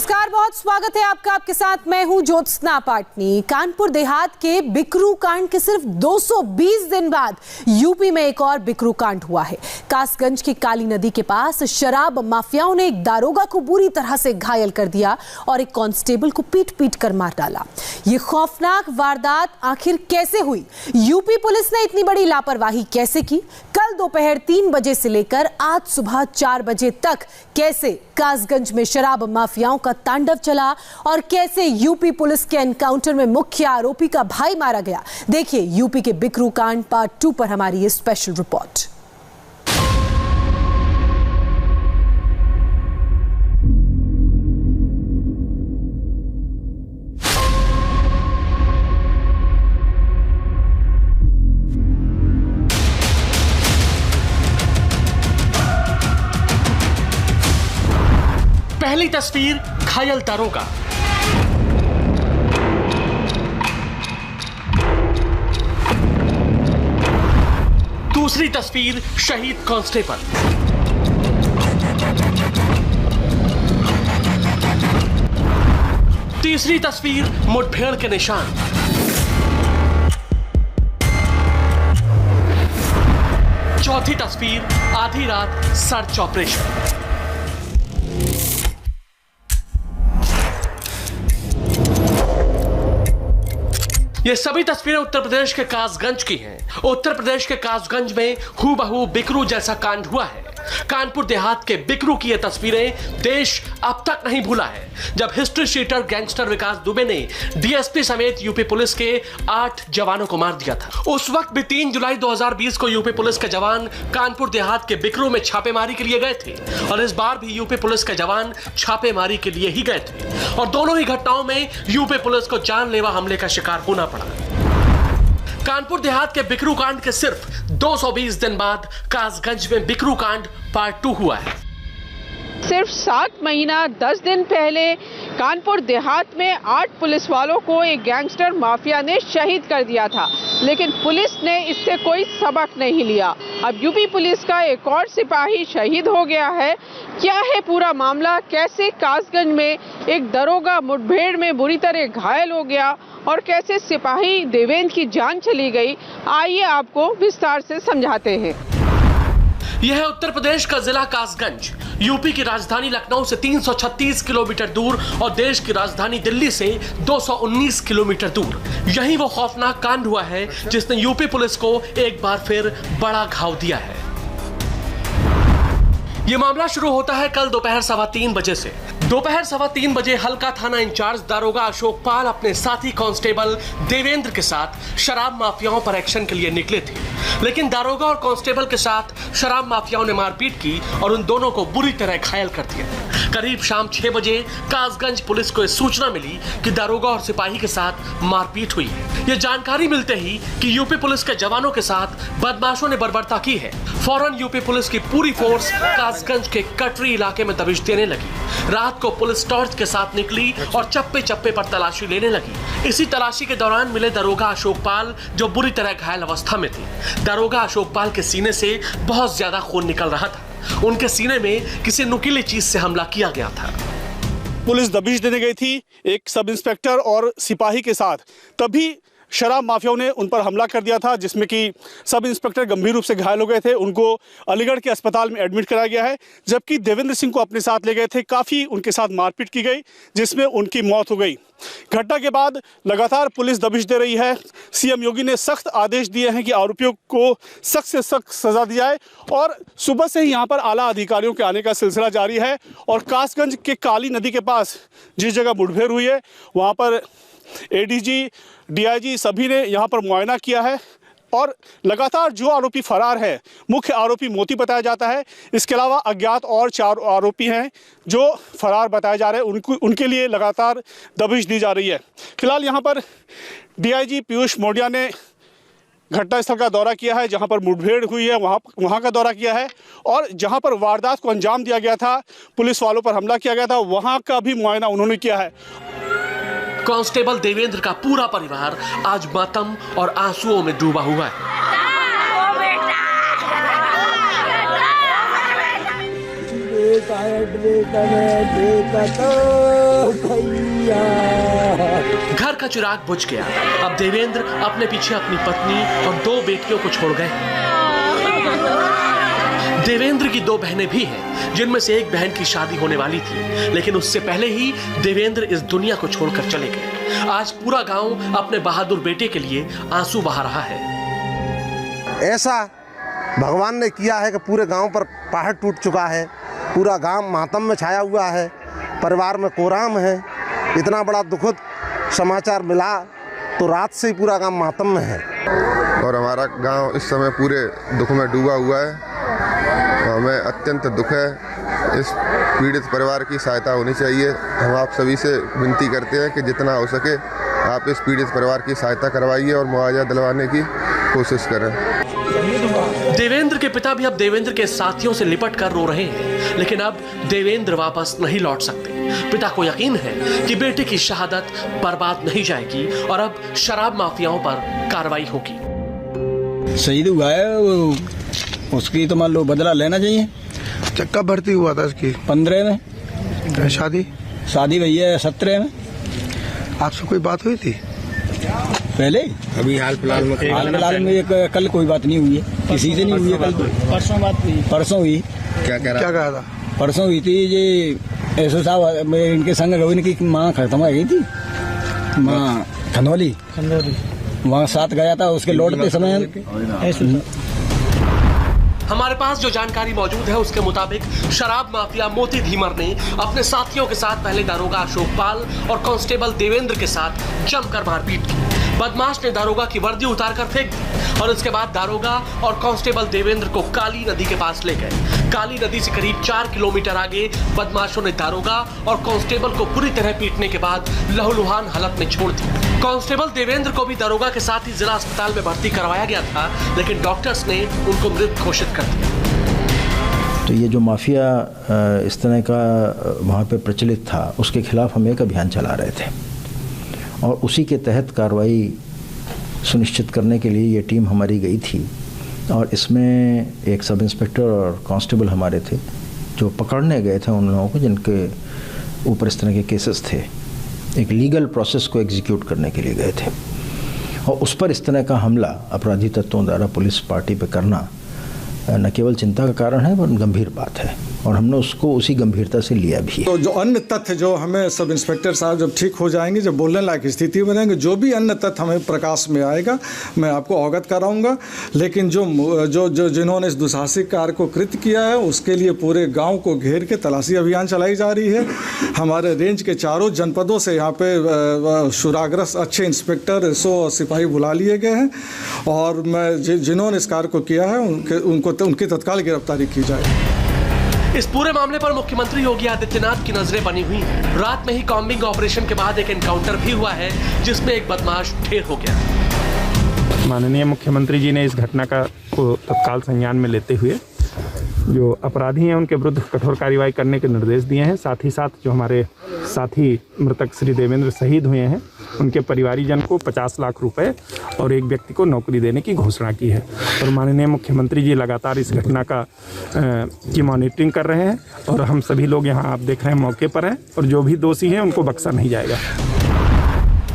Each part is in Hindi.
नमस्कार, बहुत स्वागत है आपका। आपके साथ मैं हूं ज्योत्सना पाटनी। कानपुर देहात के बिकरू कांड के सिर्फ 220 दिन बाद यूपी में एक और बिकरू कांड हुआ है। कासगंज की काली नदी के पास शराब माफियाओं ने एक दारोगा को बुरी तरह से घायल कर दिया और एक कांस्टेबल को पीट कर मार डाला। ये खौफनाक वारदात आखिर कैसे हुई? यूपी पुलिस ने इतनी बड़ी लापरवाही कैसे की? कल दोपहर 3 बजे से लेकर आज सुबह 4 बजे तक कैसे कासगंज में शराब माफियाओं का तांडव चला और कैसे यूपी पुलिस के एनकाउंटर में मुख्य आरोपी का भाई मारा गया? देखिए यूपी के बिकरू कांड पार्ट 2 पर हमारी ये स्पेशल रिपोर्ट। पहली तस्वीर घायल दारोगा, दूसरी तस्वीर शहीद कांस्टेबल, तीसरी तस्वीर मुठभेड़ के निशान, चौथी तस्वीर आधी रात सर्च ऑपरेशन। ये सभी तस्वीरें उत्तर प्रदेश के कासगंज की हैं। उत्तर प्रदेश के कासगंज में हूबहू बिकरू जैसा कांड हुआ है। कानपुर देहात के बिकरू की ये तस्वीरें देश अब तक नहीं भूला है, जब हिस्ट्री शीटर गैंगस्टर विकास दुबे ने डीएसपी समेत यूपी पुलिस के 8 जवानों को मार दिया था। उस वक्त भी 3 जुलाई 2020 को यूपी पुलिस के जवान कानपुर देहात के बिकरू में छापेमारी के लिए गए थे और इस बार भी यूपी पुलिस के जवान छापेमारी के लिए ही गए थे और दोनों ही घटनाओं में यूपी पुलिस को जानलेवा हमले का शिकार होना पड़ा। कानपुर देहात के बिकरू कांड के सिर्फ 220 दिन बाद कासगंज में बिकरू कांड पार्ट 2 हुआ है। सिर्फ 7 महीना 10 दिन पहले कानपुर देहात में 8 पुलिस वालों को एक गैंगस्टर माफिया ने शहीद कर दिया था, लेकिन पुलिस ने इससे कोई सबक नहीं लिया। अब यूपी पुलिस का एक और सिपाही शहीद हो गया है। क्या है पूरा मामला? कैसे कासगंज में एक दरोगा मुठभेड़ में बुरी तरह घायल हो गया और कैसे सिपाही देवेंद्र की जान चली गई? आइए आपको विस्तार से समझाते हैं। यह है उत्तर प्रदेश का जिला कासगंज, यूपी की राजधानी लखनऊ से 336 किलोमीटर दूर और देश की राजधानी दिल्ली से 219 किलोमीटर दूर। यही वो खौफनाक कांड हुआ है जिसने यूपी पुलिस को एक बार फिर बड़ा घाव दिया है। ये मामला शुरू होता है कल दोपहर 3:15 बजे से। दोपहर 3:15 बजे हल्का थाना इंचार्ज दारोगा अशोक पाल अपने साथी कांस्टेबल देवेंद्र के साथ शराब माफियाओं पर एक्शन के लिए निकले थे, लेकिन दारोगा और कांस्टेबल के साथ शराब माफियाओं ने मारपीट की और उन दोनों को बुरी तरह घायल कर दिया। करीब शाम 6 बजे कासगंज पुलिस को सूचना मिली कि दारोगा और सिपाही के साथ मारपीट हुई है। ये जानकारी मिलते ही कि यूपी पुलिस के जवानों के साथ बदमाशों ने बर्बरता की है। फौरन यूपी पुलिस की पूरी फोर्स कासगंज के कटरी इलाके में दबिश देने लगी। रात को पुलिस टॉर्च के साथ निकली और चप्पे चप्पे पर तलाशी लेने लगी। इसी तलाशी के दौरान मिले दारोगा अशोक पाल, जो बुरी तरह घायल अवस्था में थे। दारोगा अशोक पाल के सीने से बहुत ज्यादा खून निकल रहा था। उनके सीने में किसी नुकीली चीज से हमला किया गया था। पुलिस दबिश देने गई थी एक सब इंस्पेक्टर और सिपाही के साथ, तभी शराब माफियाओं ने उन पर हमला कर दिया था, जिसमें कि सब इंस्पेक्टर गंभीर रूप से घायल हो गए थे। उनको अलीगढ़ के अस्पताल में एडमिट कराया गया है, जबकि देवेंद्र सिंह को अपने साथ ले गए थे। काफ़ी उनके साथ मारपीट की गई जिसमें उनकी मौत हो गई। घटना के बाद लगातार पुलिस दबिश दे रही है। सीएम योगी ने सख्त आदेश दिए हैं कि आरोपियों को सख्त से सख्त सजा दी जाए और सुबह से ही यहाँ पर आला अधिकारियों के आने का सिलसिला जारी है। और कासगंज के काली नदी के पास जिस जगह मुठभेड़ हुई है वहाँ पर एडीजी, डीआईजी सभी ने यहाँ पर मुआयना किया है और लगातार जो आरोपी फरार है, मुख्य आरोपी मोती बताया जाता है, इसके अलावा अज्ञात और 4 आरोपी हैं जो फरार बताए जा रहे हैं। उनके लिए लगातार दबिश दी जा रही है। फिलहाल यहाँ पर डीआईजी पीयूष मोडिया ने घटनास्थल का दौरा किया है, जहां पर मुठभेड़ हुई है वहां का दौरा किया है और जहां पर वारदात को अंजाम दिया गया था, पुलिस वालों पर हमला किया गया था, वहां का भी मुआयना उन्होंने किया है। कांस्टेबल देवेंद्र का पूरा परिवार आज मातम और आंसुओं में डूबा हुआ है। घर का चिराग बुझ गया। अब देवेंद्र अपने पीछे अपनी पत्नी और 2 बेटियों को छोड़ गए। देवेंद्र की 2 बहनें भी हैं, जिनमें से एक बहन की शादी होने वाली थी, लेकिन उससे पहले ही देवेंद्र इस दुनिया को छोड़कर चले गए। आज पूरा गांव अपने बहादुर बेटे के लिए आंसू बहा रहा है। ऐसा भगवान ने किया है कि पूरे गांव पर पहाड़ टूट चुका है, पूरा गांव मातम में छाया हुआ है, परिवार में कोराम है। इतना बड़ा दुखद समाचार मिला तो रात से ही पूरा गांव मातम में है और हमारा गांव इस समय पूरे दुख में डूबा हुआ है। हमें अत्यंत दुख है। इस पीड़ित परिवार की सहायता होनी चाहिए। हम आप सभी से विनती करते हैं कि जितना हो सके आप इस पीड़ित परिवार की सहायता करवाइए और मुआवजा दिलवाने की कोशिश करें। देवेंद्र के पिता भी अब देवेंद्र के साथियों से लिपट कर रो रहे हैं, लेकिन अब देवेंद्र वापस नहीं लौट सकते। पिता को यकीन है कि बेटे की शहादत बर्बाद नहीं जाएगी और अब शराब माफियाओं पर कार्रवाई होगी। शहीद हुआ है, उसकी तो मान लो बदला लेना चाहिए। कब भर्ती हुआ था इसकी? 15 में। शादी भई है 17 में। आपसे कोई बात हुई थी पहले? अभी हाल फिलहाल में एक कल कोई बात नहीं हुई है, किसी से नहीं हुई है। कल परसों बात हुई। परसों हुई। क्या कहा था? परसों हुई थी ये ऐसो साहब इनके संग रोहिणी की माँ खत्म हो गई थी, माँ खनौली वहाँ साथ गया था। उसके लौटते समय हमारे पास जो जानकारी मौजूद है उसके मुताबिक शराब माफिया मोती धीमर ने अपने साथियों के साथ पहले दारोगा अशोक पाल और कांस्टेबल देवेंद्र के साथ जमकर मारपीट की। बदमाश ने दारोगा की वर्दी उतारकर फेंक दी और इसके बाद दारोगा और कांस्टेबल देवेंद्र को काली नदी के पास ले गए। काली नदी से करीब 4 किलोमीटर आगे बदमाशों ने दारोगा और कांस्टेबल को पूरी तरह पीटने के बाद लहूलुहान हालत में छोड़ दिया। कांस्टेबल देवेंद्र को भी दारोगा के साथ ही जिला अस्पताल में भर्ती करवाया गया था, लेकिन डॉक्टर्स ने उनको मृत घोषित कर दिया। तो ये जो माफिया इस तरह का वहाँ पे प्रचलित था, उसके खिलाफ हम एक अभियान चला रहे थे और उसी के तहत कार्रवाई सुनिश्चित करने के लिए ये टीम हमारी गई थी और इसमें एक सब इंस्पेक्टर और कांस्टेबल हमारे थे जो पकड़ने गए थे उन लोगों को जिनके ऊपर इस तरह के केसेस थे। एक लीगल प्रोसेस को एग्जीक्यूट करने के लिए गए थे और उस पर इस तरह का हमला अपराधी तत्वों द्वारा पुलिस पार्टी पर करना न केवल चिंता का कारण है वरन गंभीर बात है और हमने उसको उसी गंभीरता से लिया भी है। तो जो अन्य तथ्य जो हमें सब इंस्पेक्टर साहब जब ठीक हो जाएंगे, जब बोलने लायक स्थिति बनेंगे, जो भी अन्य तथ्य हमें प्रकाश में आएगा मैं आपको अवगत कराऊंगा। लेकिन जो जिन्होंने इस दुस्साहसिक कार्य को कृत्य किया है उसके लिए पूरे गांव को घेर के तलाशी अभियान चलाई जा रही है। हमारे रेंज के चारों जनपदों से यहाँ पे शुराग्रस्त अच्छे इंस्पेक्टर 100 सिपाही बुला लिए गए हैं और मैं जिन्होंने इस कार्य को किया है उनकी तत्काल गिरफ्तारी की जाए। इस पूरे मामले पर मुख्यमंत्री योगी आदित्यनाथ की नजरें बनी हुई हैं। रात में ही कॉम्बिंग ऑपरेशन के बाद एक एनकाउंटर भी हुआ है जिसमें एक बदमाश ढेर हो गया। माननीय मुख्यमंत्री जी ने इस घटना को तत्काल संज्ञान में लेते हुए जो अपराधी हैं उनके विरुद्ध कठोर कार्रवाई करने के निर्देश दिए हैं। साथ ही साथ जो हमारे साथी मृतक श्री देवेंद्र शहीद हुए हैं उनके परिवारीजन को 50 लाख रुपए और एक व्यक्ति को नौकरी देने की घोषणा की है और माननीय मुख्यमंत्री जी लगातार इस घटना की मॉनिटरिंग कर रहे हैं और हम सभी लोग यहाँ आप देख रहे हैं मौके पर हैं और जो भी दोषी हैं उनको बख्शा नहीं जाएगा।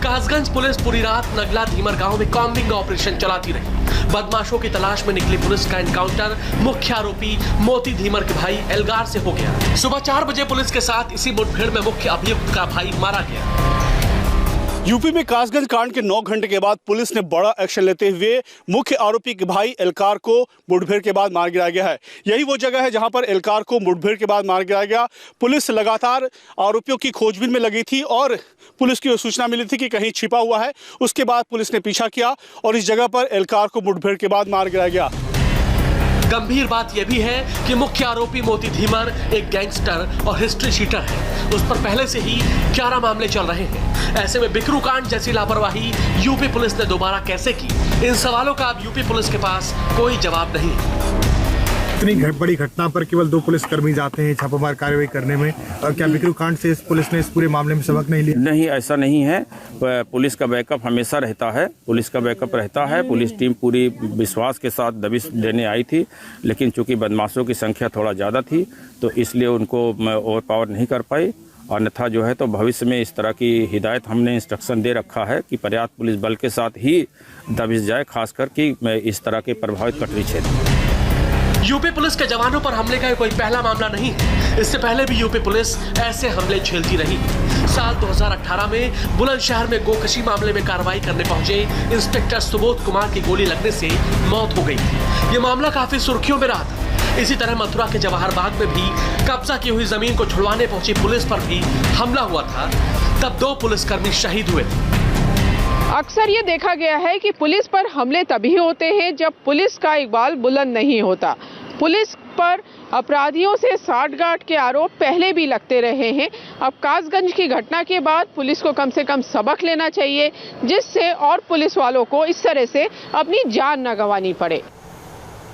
कासगंज पुलिस पूरी रात नगला धीमर गांव में कॉम्बिंग ऑपरेशन चलाती रही। बदमाशों की तलाश में निकली पुलिस का एनकाउंटर मुख्य आरोपी मोती धीमर के भाई एल्गार से हो गया। सुबह 4 बजे पुलिस के साथ इसी मुठभेड़ में मुख्य अभियुक्त का भाई मारा गया। यूपी में कासगंज कांड के 9 घंटे के बाद पुलिस ने बड़ा एक्शन लेते हुए मुख्य आरोपी के भाई एल्कार को मुठभेड़ के बाद मार गिराया गया है। यही वो जगह है जहां पर एल्कार को मुठभेड़ के बाद मार गिराया गया। पुलिस लगातार आरोपियों की खोजबीन में लगी थी और पुलिस की सूचना मिली थी कि कहीं छिपा हुआ है। उसके बाद पुलिस ने पीछा किया और इस जगह पर एल्कार को मुठभेड़ के बाद मार गिराया गया। गंभीर बात यह भी है कि मुख्य आरोपी मोती धीमर एक गैंगस्टर और हिस्ट्री शीटर है। उस पर पहले से ही 11 मामले चल रहे हैं। ऐसे में बिकरू कांड जैसी लापरवाही यूपी पुलिस ने दोबारा कैसे की, इन सवालों का अब यूपी पुलिस के पास कोई जवाब नहीं है। इतनी बड़ी घटना पर केवल 2 पुलिसकर्मी जाते हैं छापामार कार्रवाई करने में, और क्या बिकरू कांड से पुलिस ने इस पूरे मामले में सबक नहीं लिया? नहीं, ऐसा नहीं है। पुलिस का बैकअप हमेशा रहता है, पुलिस का बैकअप रहता है। पुलिस टीम पूरी विश्वास के साथ दबिश देने आई थी, लेकिन चूंकि बदमाशों की संख्या थोड़ा ज़्यादा थी तो इसलिए उनको ओवर पावर नहीं कर पाई। अन्यथा जो है तो भविष्य में इस तरह की हिदायत हमने इंस्ट्रक्शन दे रखा है कि पर्याप्त पुलिस बल के साथ ही दबिश जाए, खासकर कि इस तरह के प्रभावित कटरी क्षेत्र। यूपी पुलिस के जवानों पर हमले का कोई पहला मामला नहीं है। इससे पहले भी यूपी पुलिस ऐसे हमले झेलती रही। साल 2018 में बुलंदशहर में गोकशी मामले में कार्रवाई करने पहुंचे इंस्पेक्टर सुबोध कुमार की गोली लगने से मौत हो गई थी। ये मामला काफी सुर्खियों में रहा था। इसी तरह मथुरा के जवाहर बाग में भी कब्जा की हुई जमीन को छुड़वाने पहुंची पुलिस पर भी हमला हुआ था। तब 2 पुलिसकर्मी शहीद हुए थे। अक्सर ये देखा गया है कि पुलिस पर हमले तभी होते हैं जब पुलिस का इकबाल बुलंद नहीं होता। पुलिस पर अपराधियों से साठगांठ के आरोप पहले भी लगते रहे हैं। अब कासगंज की घटना के बाद पुलिस को कम से कम सबक लेना चाहिए, जिससे और पुलिस वालों को इस तरह से अपनी जान न गंवानी पड़े।